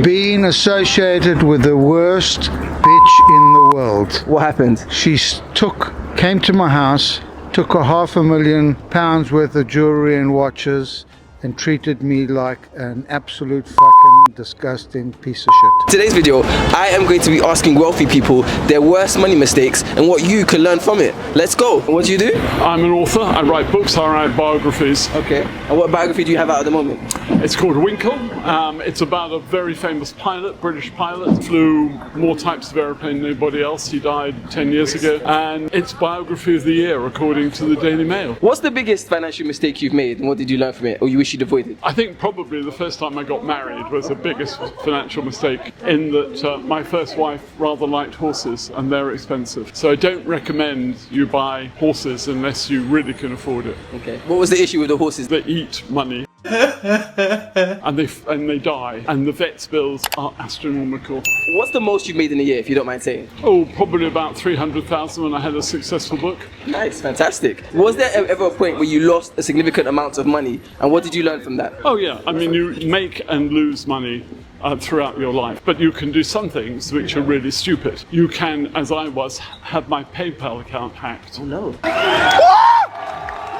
Being associated with the worst bitch in the world. What happened? She came to my house, took a £500,000 worth of jewelry and watches, and treated me like an absolute fucking disgusting piece of shit. Today's video, I am going to be asking wealthy people their worst money mistakes and what you can learn from it. Let's go. What do you do? I'm an author. I write books. I write biographies. Okay. And what biography do you have out at the moment? It's called Winkle. It's about a very famous pilot, British pilot, flew more types of aeroplane than anybody else. He died 10 years ago. And it's biography of the year, according to the Daily Mail. What's the biggest financial mistake you've made and what did you learn from it or you wish you'd avoided? I think probably the first time I got married was the biggest financial mistake, in that my first wife rather liked horses and they're expensive. So I don't recommend you buy horses unless you really can afford it. Okay. What was the issue with the horses? They eat money. and they die, and the vet's bills are astronomical. What's the most you've made in a year, if you don't mind saying? Oh, probably about 300,000 when I had a successful book. Nice, fantastic. Was there ever a point where you lost a significant amount of money, and what did you learn from that? Oh yeah, I mean, you make and lose money throughout your life, but you can do some things which are really stupid. You can, as I was, have my PayPal account hacked. Oh no.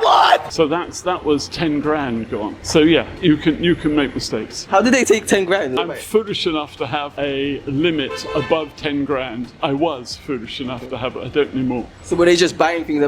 What? So that was 10 grand gone. So yeah, you can make mistakes. How did they take 10 grand? I'm foolish enough to have a limit above 10 grand. I was foolish enough to have it. I don't anymore. So were they just buying things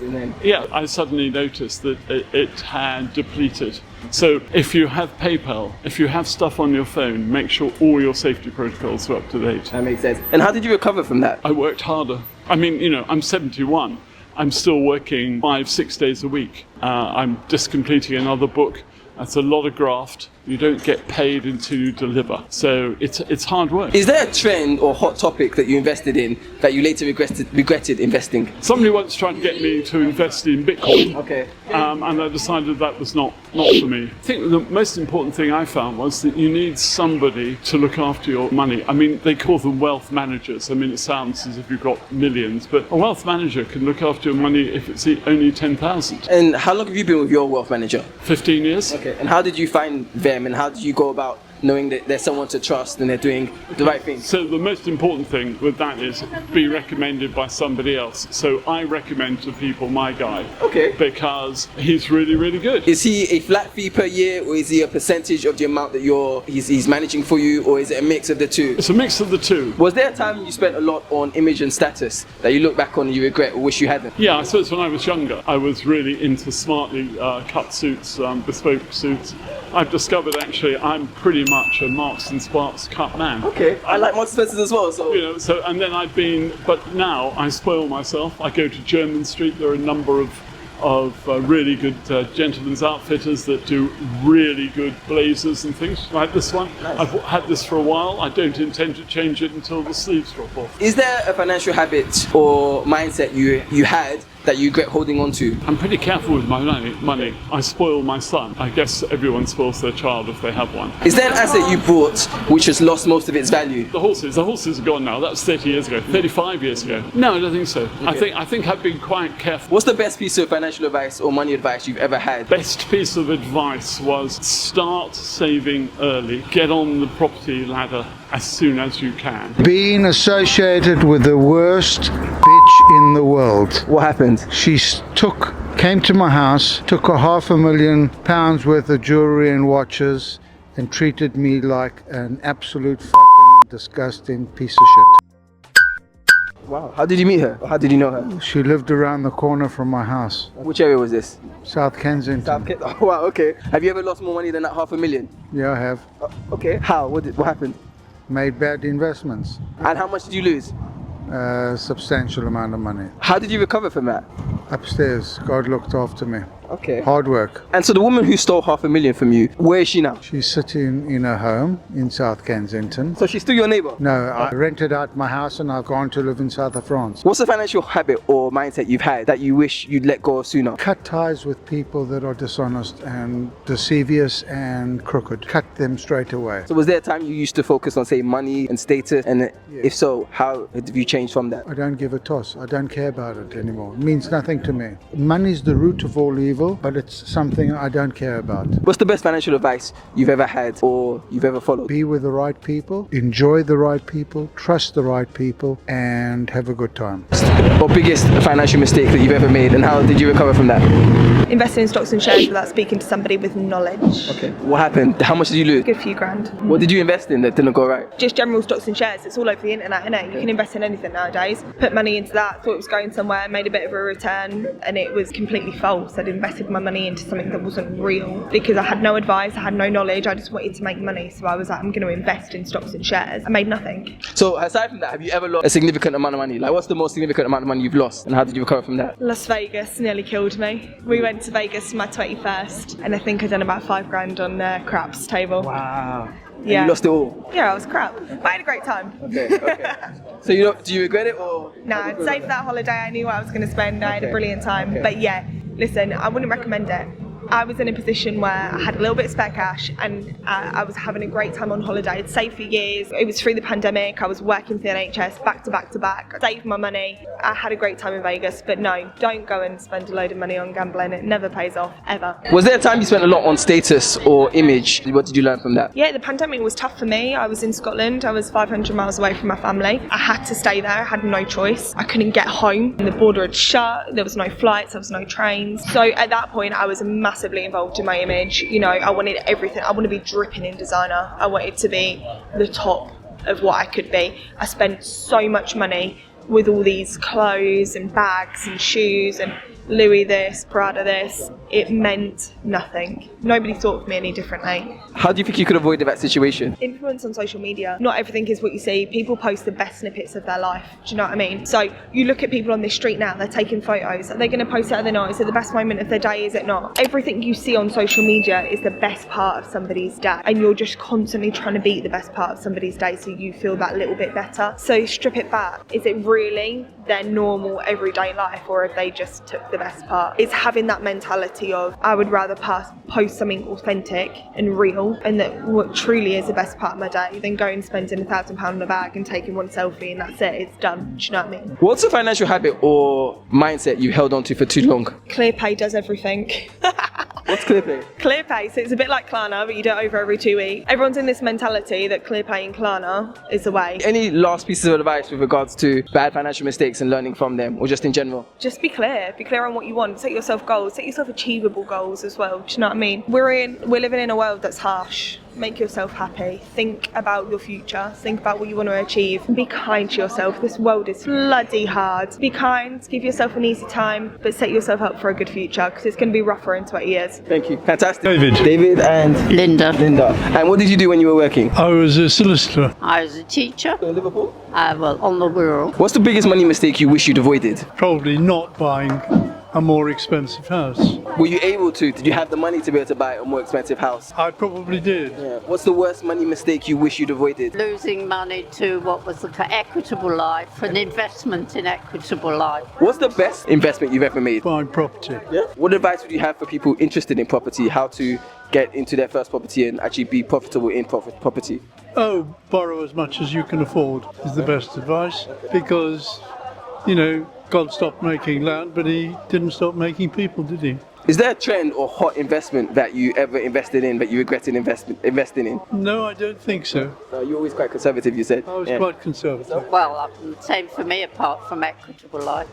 and then? Yeah, I suddenly noticed that it had depleted. So if you have PayPal, if you have stuff on your phone, make sure all your safety protocols are up to date. That makes sense. And how did you recover from that? I worked harder. I mean, you know, I'm 71. I'm still working 5-6 days a week. I'm just completing another book. That's a lot of graft. You don't get paid until you deliver. So it's hard work. Is there a trend or hot topic that you invested in that you later regretted investing? Somebody once tried to get me to invest in Bitcoin. Okay. And I decided that was not for me. I think the most important thing I found was that you need somebody to look after your money. I mean, they call them wealth managers. I mean, it sounds as if you've got millions, but a wealth manager can look after your money if it's only 10,000. And how long have you been with your wealth manager? 15 years. Okay. And how did you find them and how did you go about knowing that there's someone to trust and they're doing the right thing? So the most important thing with that is be recommended by somebody else. So I recommend to people my guy. Okay. Because he's really, really good. Is he a flat fee per year or is he a percentage of the amount that he's managing for you, or is it a mix of the two? It's a mix of the two. Was there a time you spent a lot on image and status that you look back on and you regret or wish you hadn't? Yeah, I suppose when I was younger, I was really into smartly cut suits, bespoke suits. I've discovered actually I'm pretty much a Marks and Sparks cut man. Okay, I like Marks and Spencer's as well. So you know, and then but now I spoil myself. I go to Jermyn Street. There are a number of really good gentlemen's outfitters that do really good blazers and things like this one. Nice. I've had this for a while. I don't intend to change it until the sleeves drop off. Is there a financial habit or mindset you had that you regret holding on to? I'm pretty careful with my money. I spoil my son. I guess everyone spoils their child if they have one. Is there an asset you bought which has lost most of its value? The horses are gone now. That was 30 years ago, 35 years ago. No, I don't think so. Okay. I think I've been quite careful. What's the best piece of financial advice or money advice you've ever had? Best piece of advice was start saving early. Get on the property ladder as soon as you can. Being associated with the worst bitch in the world. What happened? She came to my house, took a £500,000 worth of jewelry and watches, and treated me like an absolute fucking disgusting piece of shit. Wow. How did you meet her? How did you know her? She lived around the corner from my house. Which area was this? South Kensington. Oh, wow, okay. Have you ever lost more money than that $500,000? Yeah, I have. Okay. How? What happened? Made bad investments. And how much did you lose? A substantial amount of money. How did you recover from that? Upstairs. God looked after me. Okay. Hard work. And so the woman who stole $500,000 from you, where is she now? She's sitting in her home in South Kensington. So she's still your neighbour? No, I rented out my house and I've gone to live in south of France. What's the financial habit or mindset you've had that you wish you'd let go of sooner? Cut ties with people that are dishonest and deceivious and crooked. Cut them straight away. So was there a time you used to focus on, say, money and status? And if so, how have you changed from that? I don't give a toss. I don't care about it anymore. It means nothing to me. Money's the root of all evil. evil, but it's something I don't care about. What's the best financial advice you've ever had or you've ever followed? Be with the right people, enjoy the right people, trust the right people, and have a good time. Or biggest financial mistake that you've ever made, and how did you recover from that? Investing in stocks and shares without speaking to somebody with knowledge. Okay. What happened? How much did you lose? Good few grand. What did you invest in that didn't go right? Just general stocks and shares. It's all over the internet, isn't it? You can invest in anything nowadays. Put money into that, thought it was going somewhere, made a bit of a return, and it was completely false. I'd invested my money into something that wasn't real because I had no advice, I had no knowledge. I just wanted to make money, so I was like, I'm going to invest in stocks and shares. I made nothing. So aside from that, have you ever lost a significant amount of money? Like, what's the most significant amount of money you've lost, and how did you recover from that? Las Vegas nearly killed me. We went to Vegas for my 21st, and I think I'd done about 5 grand on craps table. Wow. And Yeah. you lost it all? Yeah, I was crap, but I had a great time. Okay. So do you regret it or? Nah, I'd save that holiday. I knew what I was going to spend. I had a Okay. brilliant time. Okay. But yeah, listen, I wouldn't recommend it. I was in a position where I had a little bit of spare cash and I was having a great time on holiday. I'd saved for years. It was through the pandemic. I was working for the NHS back to back to back. I saved my money. I had a great time in Vegas. But no, don't go and spend a load of money on gambling. It never pays off, ever. Was there a time you spent a lot on status or image? What did you learn from that? Yeah, the pandemic was tough for me. I was in Scotland. I was 500 miles away from my family. I had to stay there. I had no choice. I couldn't get home. The border had shut. There was no flights. There was no trains. So at that point, I was massively involved in my image. You know, I wanted everything. I wanted to be dripping in designer. I wanted to be the top of what I could be. I spent so much money with all these clothes and bags and shoes and Louis this, Prada this. It meant nothing. Nobody thought of me any differently. How do you think you could avoid that situation? Influence on social media. Not everything is what you see. People post the best snippets of their life. Do you know what I mean? So you look at people on the street now, they're taking photos. Are they going to post it or they're not? Is it the best moment of their day? Is it not? Everything you see on social media is the best part of somebody's day. And you're just constantly trying to beat the best part of somebody's day so you feel that little bit better. So strip it back. Is it really their normal everyday life, or if they just took the best part? It's having that mentality of, I would rather post something authentic and real and that what truly is the best part of my day than going and spending £1,000 on a bag and taking one selfie and that's it, it's done. Do you know what I mean? What's a financial habit or mindset you held on to for too long? ClearPay does everything. What's ClearPay? ClearPay, so it's a bit like Klarna, but you do it over every 2 weeks. Everyone's in this mentality that ClearPay and Klarna is the way. Any last pieces of advice with regards to bad financial mistakes and learning from them, or just in general? Just be clear on what you want. Set yourself goals, set yourself achievable goals as well. Do you know what I mean? We're living in a world that's harsh. Make yourself happy. Think about your future. Think about what you want to achieve. Be kind to yourself. This world is bloody hard. Be kind. Give yourself an easy time, but set yourself up for a good future because it's going to be rougher in 20 years. Thank you. Fantastic. David and Linda. And what did you do when you were working? I was a solicitor. I was a teacher. In Liverpool? Well, on the world. What's the biggest money mistake you wish you'd avoided? Probably not buying a more expensive house. Were you able to? Did you have the money to be able to buy a more expensive house? I probably did. Yeah. What's the worst money mistake you wish you'd avoided? Losing money to what was the equitable life, an investment in equitable life. What's the best investment you've ever made? Buying property. Yeah. What advice would you have for people interested in property? How to get into their first property and actually be profitable in property? Oh, borrow as much as you can afford is the best advice because, you know, God stopped making land, but he didn't stop making people, did he? Is there a trend or hot investment that you ever invested in but you regretted investing in? No, I don't think so. You're always quite conservative, you said. I was quite conservative. Well, same for me apart from equitable life.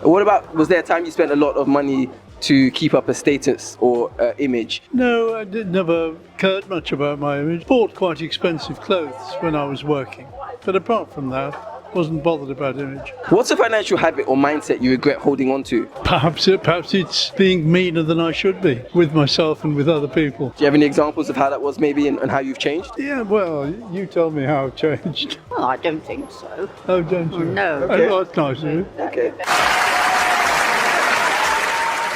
What about, was there a time you spent a lot of money to keep up a status or image? No, I never cared much about my image. Bought quite expensive clothes when I was working. But apart from that, wasn't bothered about image. What's a financial habit or mindset you regret holding on to? Perhaps it's being meaner than I should be with myself and with other people. Do you have any examples of how that was maybe and how you've changed? Yeah, well, you tell me how I've changed. Well, I don't think so. Oh, don't you? No. Okay. Oh, that's nice of you. Okay.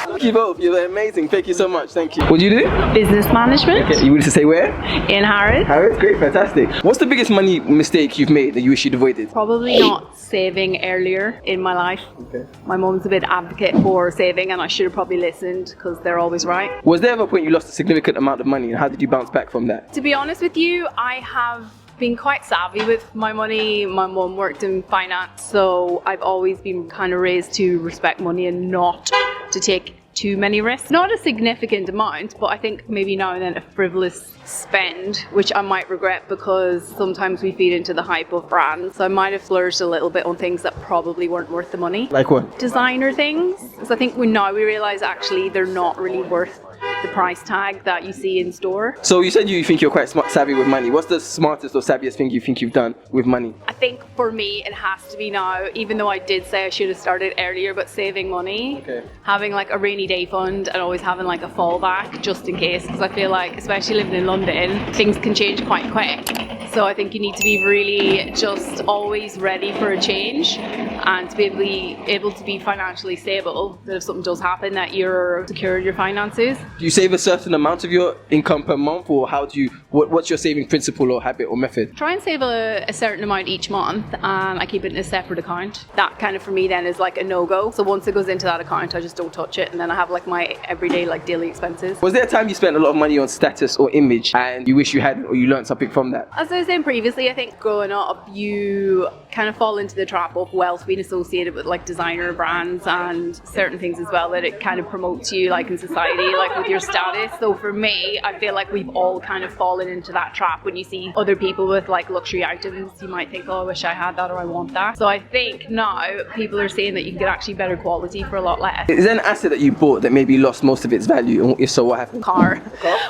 Thank you both. You're amazing. Thank you so much. Thank you. What do you do? Business management Okay. You wanted to say where? in Harrods. Harrods. Great. Fantastic. What's the biggest money mistake you've made that you wish you'd avoided? Probably not saving earlier in my life. Okay. My mum's a bit advocate for saving and I should have probably listened because they're always right. Was there ever a point you lost a significant amount of money and how did you bounce back from that? To be honest with you, I have been quite savvy with my money. My mum worked in finance, so I've always been kind of raised to respect money and not to take too many risks. Not a significant amount, but I think maybe now and then a frivolous spend, which I might regret because sometimes we feed into the hype of brands. So I might have splurged a little bit on things that probably weren't worth the money. Like what? Designer things. Because I think now we realise actually they're not really worth the price tag that you see in store. So you said you think you're quite savvy with money. What's the smartest or savviest thing you think you've done with money? I think for me it has to be now, even though I did say I should have started earlier, but saving money. Okay. Having like a rainy day fund and always having like a fallback just in case, because I feel like, especially living in London, things can change quite quick. So I think you need to be really just always ready for a change and to be able to be financially stable, that if something does happen that you're secure in your finances. Do you save a certain amount of your income per month, or how do you, what's your saving principle or habit or method? Try and save a certain amount each month. I keep it in a separate account. That kind of for me then is like a no-go. So once it goes into that account, I just don't touch it, and then I have like my everyday like daily expenses. Was there a time you spent a lot of money on status or image and you wish you hadn't, or you learned something from that? As I was saying previously, I think growing up you kind of fall into the trap of wealth being associated with like designer brands and certain things as well, that it kind of promotes you like in society, like with your status. So for me, I feel like we've all kind of fallen into that trap. When you see other people with like luxury items, you might think, oh, I wish I had that, or I want that. So I think now people are saying that you can get actually better quality for a lot less. Is there an asset that you bought that maybe lost most of its value, and if so, what happened? Car.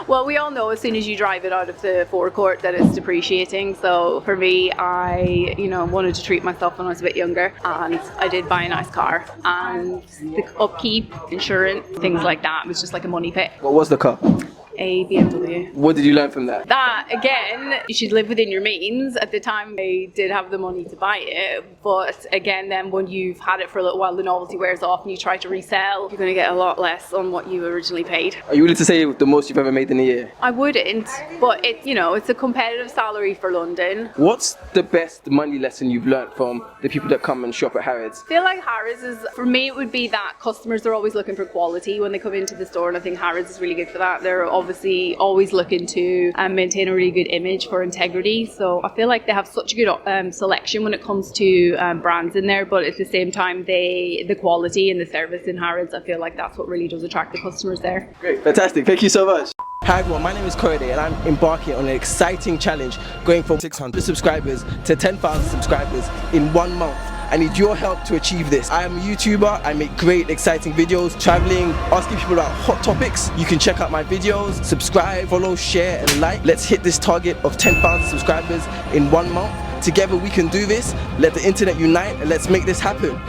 Well, we all know as soon as you drive it out of the forecourt that it's depreciating. So for me, I wanted to treat myself when I was a bit younger, and I did buy a nice car, and the upkeep, insurance, things like that was just like a money pit. What was the car? A BMW. What did you learn from that? That, again, you should live within your means. At the time, I did have the money to buy it, but again, then when you've had it for a little while, the novelty wears off and you try to resell, you're going to get a lot less on what you originally paid. Are you willing to say the most you've ever made in a year? I wouldn't, but it's a competitive salary for London. What's the best money lesson you've learned from the people that come and shop at Harrods? I feel like Harrods is, for me, it would be that customers are always looking for quality when they come into the store, and I think Harrods is really good for that. They're obviously always looking to maintain a really good image for integrity, so I feel like they have such a good selection when it comes to brands in there, but at the same time the quality and the service in Harrods, I feel like that's what really does attract the customers there. Great, fantastic, thank you so much. Hi everyone, my name is Korede and I'm embarking on an exciting challenge going from 600 subscribers to 10,000 subscribers in 1 month. I need your help to achieve this. I am a YouTuber, I make great exciting videos, traveling, asking people about hot topics. You can check out my videos, subscribe, follow, share and like. Let's hit this target of 10,000 subscribers in 1 month. Together we can do this. Let the internet unite and let's make this happen.